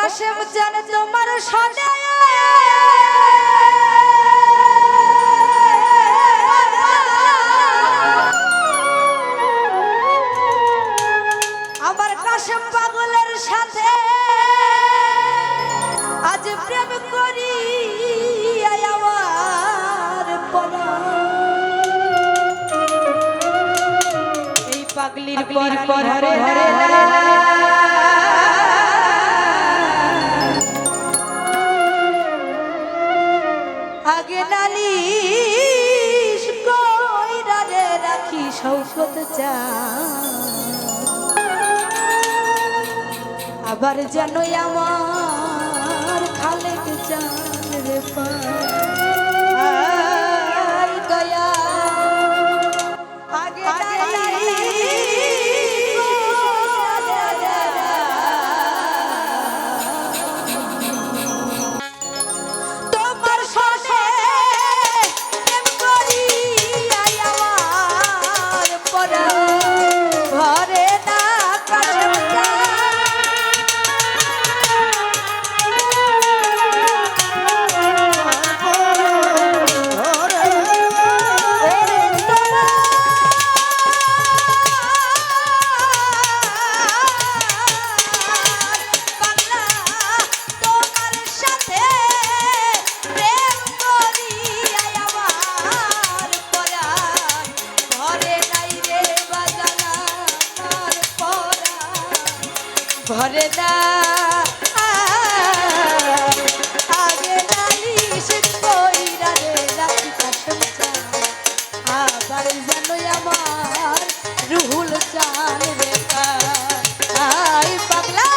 কাশেম জানে তোমার সাথে আমার কাশেম পাগলের সাথে আজ প্রেম করি আমার এই পাগলির পর হরে হরে আগে নালিশ কইরা রে রাখি শৌকত চা আবার যেন আমার খালেক চান রে পাই দয়া আগে ভরে না আগে নালিশ কইরা রে রাখি কাশেম চান আবার যেন আমার রুহুল চান রে আই পাগলা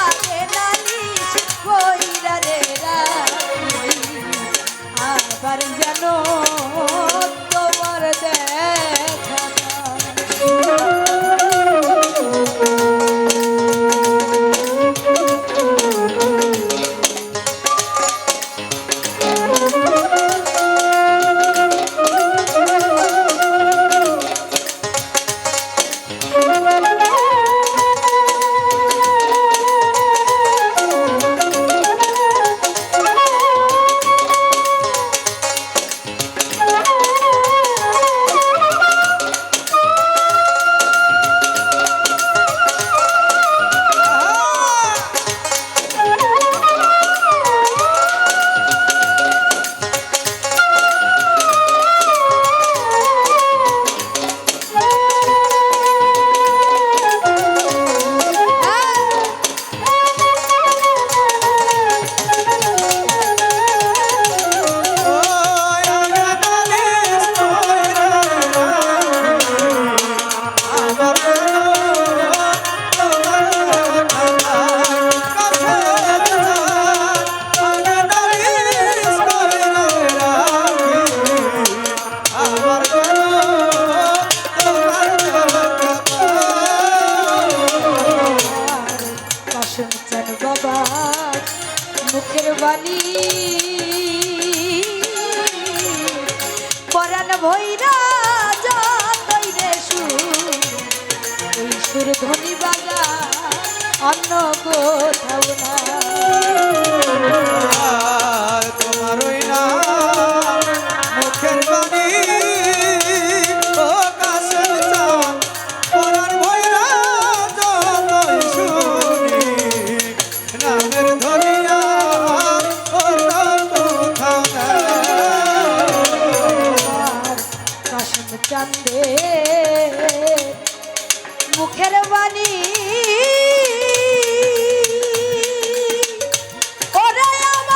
আগে নালিশ কইরা রে রাখি আবার যেন তোমার দেখা মুখের বাণী পরাণ ভৈরা যতই রে সুর ধ্বনি বাজা অন্য কোথাও না তোমার ওই না মুখের বাণী ও কাশেম চান পরাণ ভৈরা যতই শুনি নামের ধরিয়া কাশেম চান্দে মুখের বাণী ওরে আমার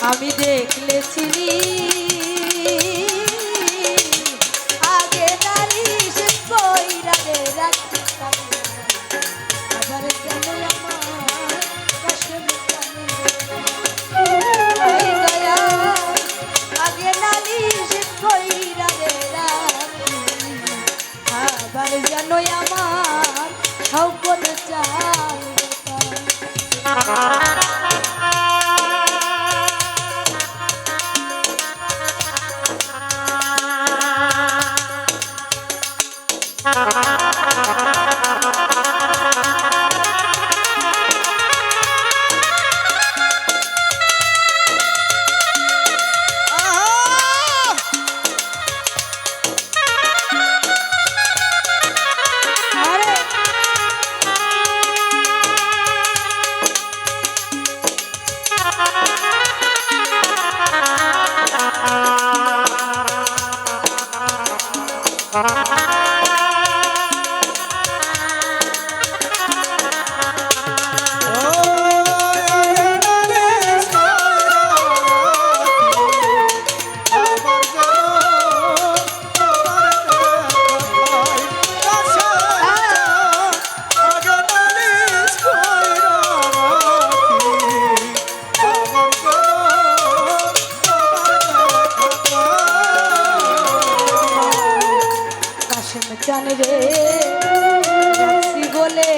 আমি দেখলে চিনি আগে নালিশ কইরা রে রাখি আবার কেন আমার কষ্ট জানে দয়া আগে নালিশ কইরা রে রাখি আবার যেন আমার সকল চাল জান রে রাখছি বলে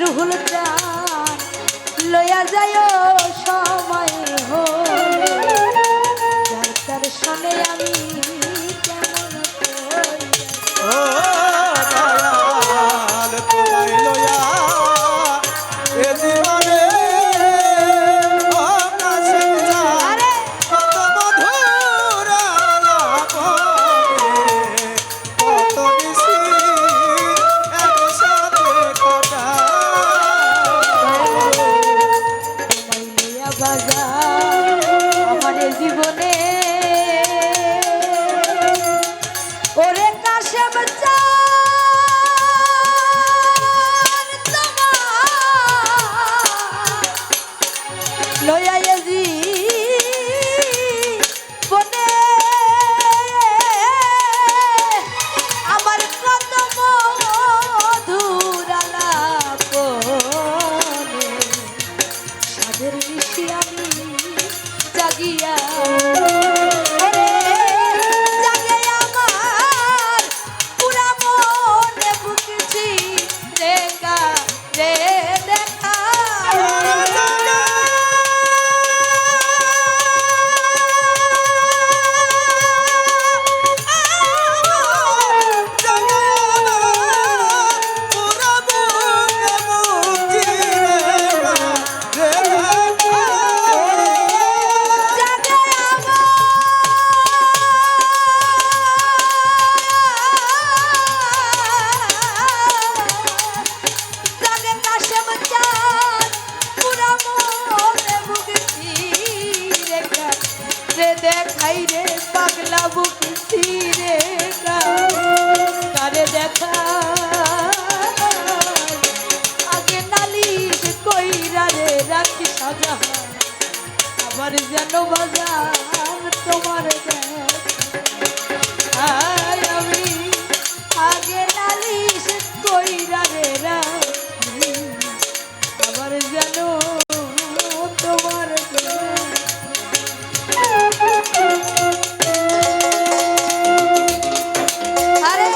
রুহুল প্রাণ লয়া যায় সময় হলে যার তার শোনে আমি কেমন ও দয়াল তোমায় লয়া এ জীবনে আকাশে যায় কত মধুর আলাপনে কত মিষ্টি একসাথে তোমায় লইয়া বাজার আমার জীবনে ওরে কাশেম চান তোমার লইয়া জীবনে আমার কত মধুর আলাপনে সাদের মিশি আমি জাগিয়া ওরে জাগে আমার পুরা মনে বুকেছি রেখা রে দেখা দেখাই রে পাগলা বুকছি রে কারে দেখা আগে নালিশ কইরা রে রাখি সাজা আবার যেন বাজার তোমার আমি আগে নালিশ কইরা রে রাখি আবার যেন তোমার আরে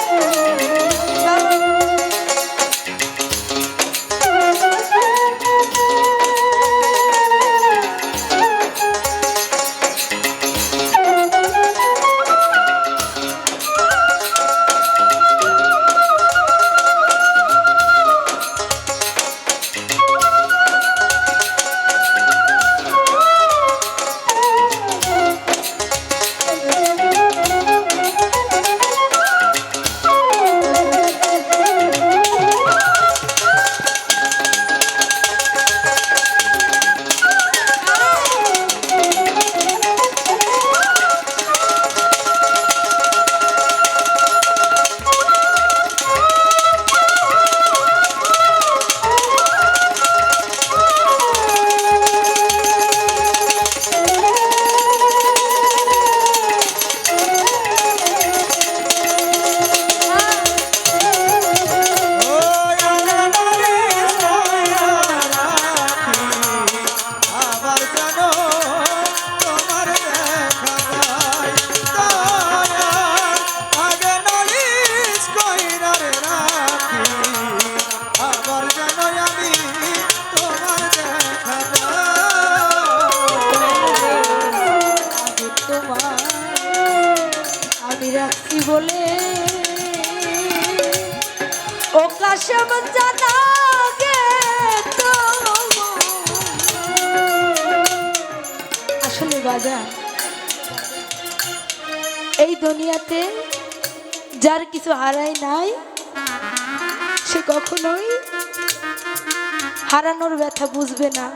আমি রাখছি বলে ও কাশেম জানা গে আসলে বাজার এই দুনিয়াতে যার কিছু হারায় নাই সে কখনোই হারানোর ব্যথা বুঝবে না।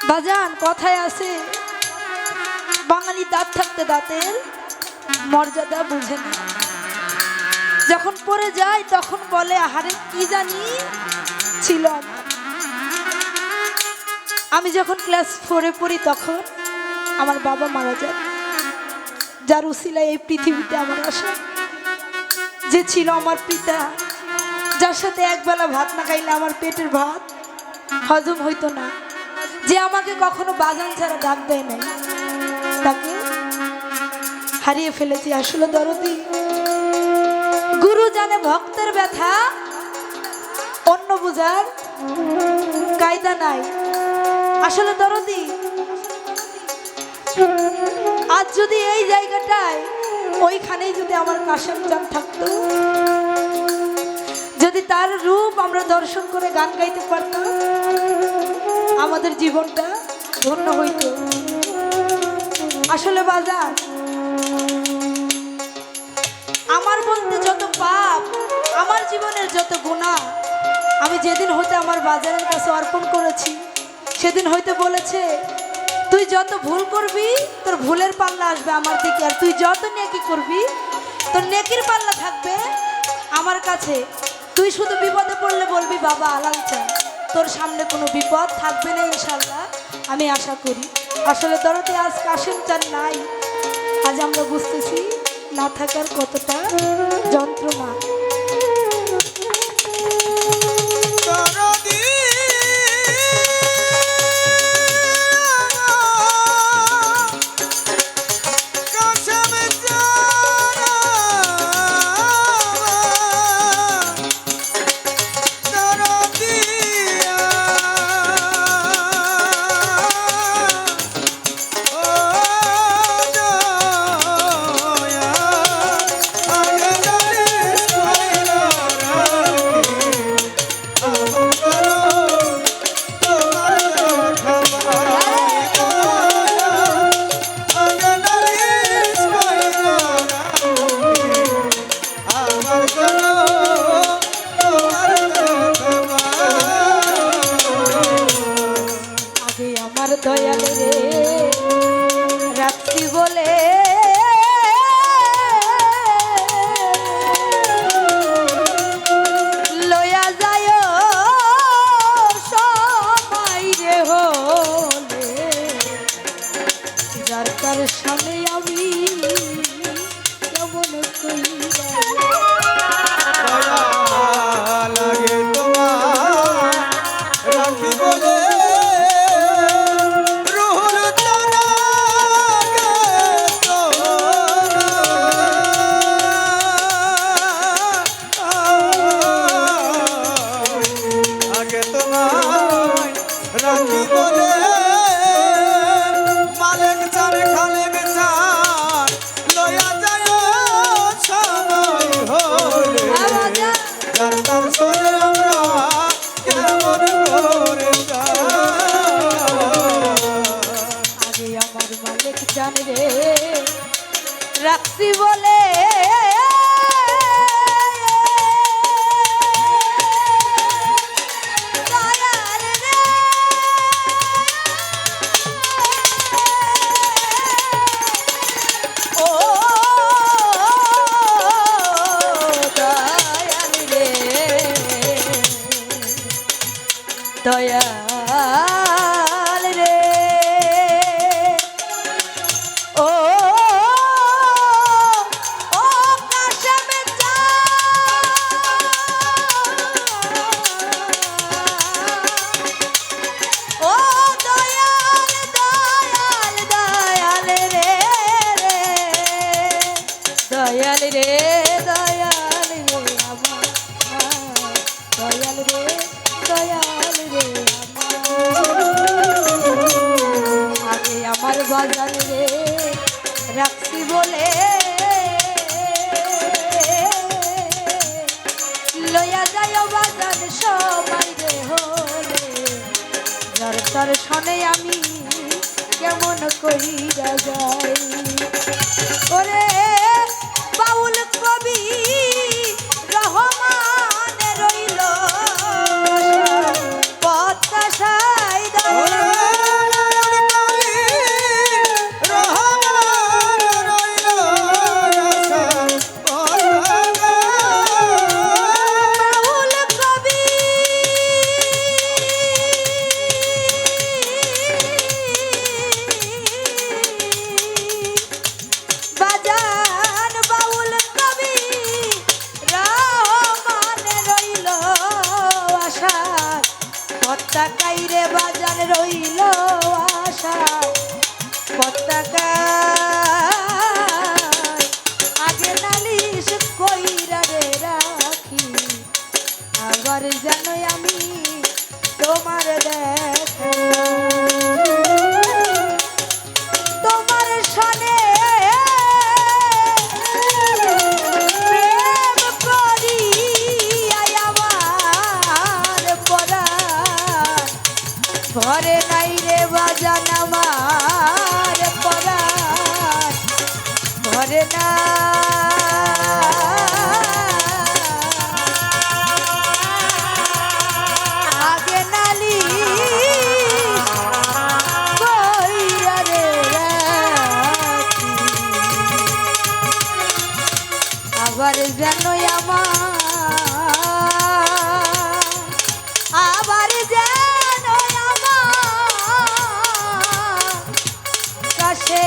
বাজান কথায় আছে বাঙালি দাঁত থাকতে দাঁতের মর্যাদা বুঝে না। যখন পড়ে যায় তখন বলে আহারে কি জানি ছিল আমার। আমি যখন ক্লাস 4-এ পড়ি তখন আমার বাবা মারা যায়, যার উসিলায় এই পৃথিবীতে আমার আসা। যে ছিল আমার পিতা, যার সাথে একবেলা ভাত না খাইলে আমার পেটের ভাত হজম হইতো না, যে আমাকে কখনো বাজান ছাড়া ডাক দেয় নাই, তাকে হারিয়ে ফেলেছি। আসলে দরদি গুরু জানে ভক্তের ব্যথা, অন্য বুঝার কায়দা নাই। আসলে দরদি আজ যদি এই জায়গাটায় ওইখানেই যদি আমার কাশেম জান থাকতো, যদি তার রূপ আমরা দর্শন করে গান গাইতে পারতাম, আমাদের জীবনটা ধন্য হইত। আসলে বাজার আমার বলতে যত পাপ, আমার জীবনের যত গুনাহ আমি যেদিন হতে আমার বাজারের কাছে অর্পণ করেছি, সেদিন হইতে বলেছে তুই যত ভুল করবি তোর ভুলের পাল্লা আসবে আমার দিকে, আর তুই যত নেকি করবি তোর নেকির পাল্লা থাকবে আমার কাছে। তুই শুধু বিপদে পড়লে বলবি বাবা আলাল চান, তোর সামনে কোনো বিপদ থাকবে না ইনশাল্লাহ, আমি আশা করি। আসলে দরদি আজ কাশেম চান নাই, আজ আমরা বুঝতেছি না থাকার কতটা যন্ত্রণা। দয়াল রে রাখছি বলে লয়া যায় সময় রে হলে, যার তার সামনে আমি কেমন কইরা লাগে তোমার রাখি বলে রাখি বলে মালিক চান খালেক চান লয়া যায় সময় হলে, যার তার সরে আমরা কেমন করে আগে আমার মালিক জান রে রাখছি বলে দয়াল রে ও ও কাশেম ও দয়াল দয়াল দয়াল রে দয়াল রে দয়াল রে আমার দয়াল রে দয়াল রে আমার বাজার রে রাখ তাই বলে লইয়া যায় বাজার সবাই রে হলে যার তার শোনে আমি কেমন কইরা যাই ওরে বাউল কবি রহমান রইল পদ্মাশাই ওরে বাউল কবি রহমান রইল আশার বাউল কবি বাজান বাউল কবি রহমান রইল আশার পতাকাই রে বাজান রইল আশার পতাকায় আগে নালিশ কইরা রে রাখি আবার জানো আমি তোমার দেখো তোমার সনে প্রেম করি আমার পরাণ ঘরে নাই রে বাজান আমার পরাণ ঘরে না আগে নালিশ কইরা রে রাখি আবার যেন আবার যেন আমার কাছে